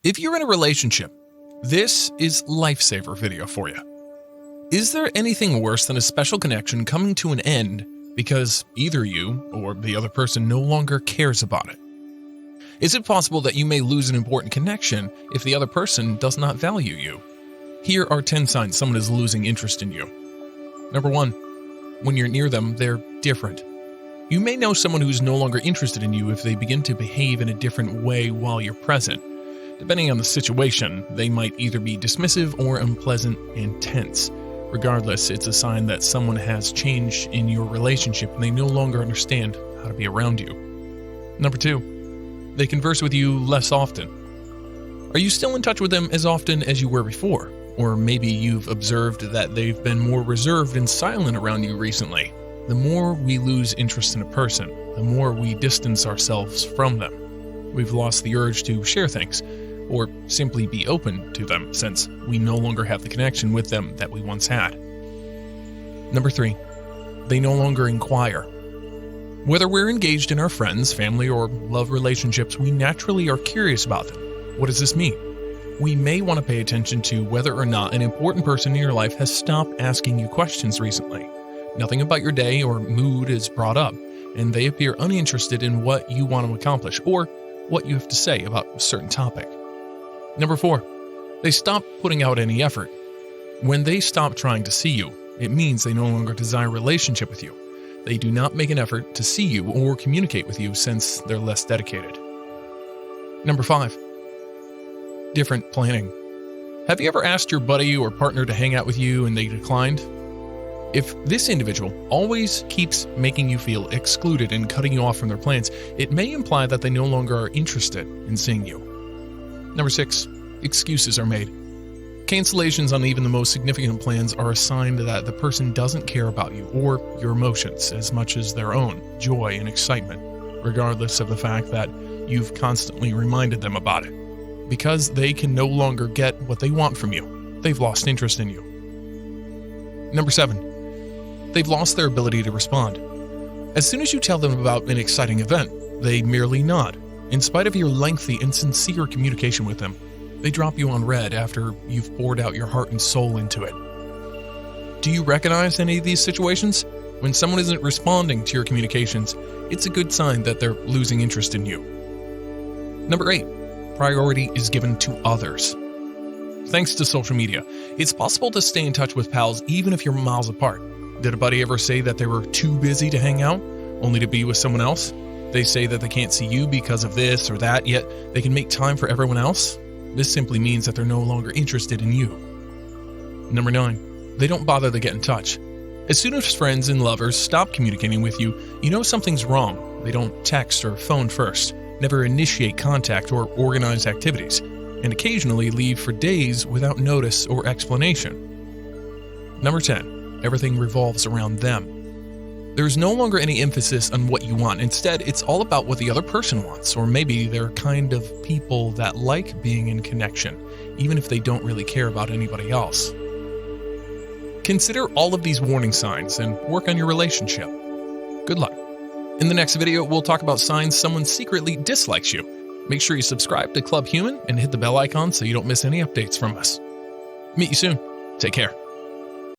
If you're in a relationship, this is lifesaver video for you. Is there anything worse than a special connection coming to an end because either you or the other person no longer cares about it? Is it possible that you may lose an important connection if the other person does not value you? Here are 10 signs someone is losing interest in you. Number 1. When you're near them, they're different. You may know someone who's no longer interested in you if they begin to behave in a different way while you're present. Depending on the situation, they might either be dismissive or unpleasant and tense. Regardless, it's a sign that someone has changed in your relationship and they no longer understand how to be around you. Number 2. They converse with you less often. Are you still in touch with them as often as you were before? Or maybe you've observed that they've been more reserved and silent around you recently. The more we lose interest in a person, the more we distance ourselves from them. We've lost the urge to share things, or simply be open to them since we no longer have the connection with them that we once had. Number 3. They no longer inquire. Whether we're engaged in our friends, family, or love relationships, we naturally are curious about them. What does this mean? We may want to pay attention to whether or not an important person in your life has stopped asking you questions recently. Nothing about your day or mood is brought up, and they appear uninterested in what you want to accomplish or what you have to say about a certain topic. Number 4. They stop putting out any effort. When they stop trying to see you, it means they no longer desire a relationship with you. They do not make an effort to see you or communicate with you since they're less dedicated. Number 5. Different planning. Have you ever asked your buddy or partner to hang out with you and they declined? If this individual always keeps making you feel excluded and cutting you off from their plans, it may imply that they no longer are interested in seeing you. Number 6. Excuses are made. Cancellations on even the most significant plans are a sign that the person doesn't care about you or your emotions as much as their own joy and excitement, regardless of the fact that you've constantly reminded them about it. Because they can no longer get what they want from you, they've lost interest in you. Number 7. They've lost their ability to respond. As soon as you tell them about an exciting event, they merely nod. In spite of your lengthy and sincere communication with them, they drop you on red after you've poured out your heart and soul into it. Do you recognize any of these situations? When someone isn't responding to your communications, it's a good sign that they're losing interest in you. Number 8. Priority is given to others. Thanks to social media, it's possible to stay in touch with pals even if you're miles apart. Did a buddy ever say that they were too busy to hang out, only to be with someone else? They say that they can't see you because of this or that, yet they can make time for everyone else? This simply means that they're no longer interested in you. Number 9. They don't bother to get in touch. As soon as friends and lovers stop communicating with you, you know something's wrong. They don't text or phone first, never initiate contact or organize activities, and occasionally leave for days without notice or explanation. Number 10. Everything revolves around them. There's no longer any emphasis on what you want. Instead, it's all about what the other person wants, or maybe they're kind of people that like being in connection, even if they don't really care about anybody else. Consider all of these warning signs and work on your relationship. Good luck. In the next video, we'll talk about signs someone secretly dislikes you. Make sure you subscribe to Club Human and hit the bell icon so you don't miss any updates from us. Meet you soon. Take care.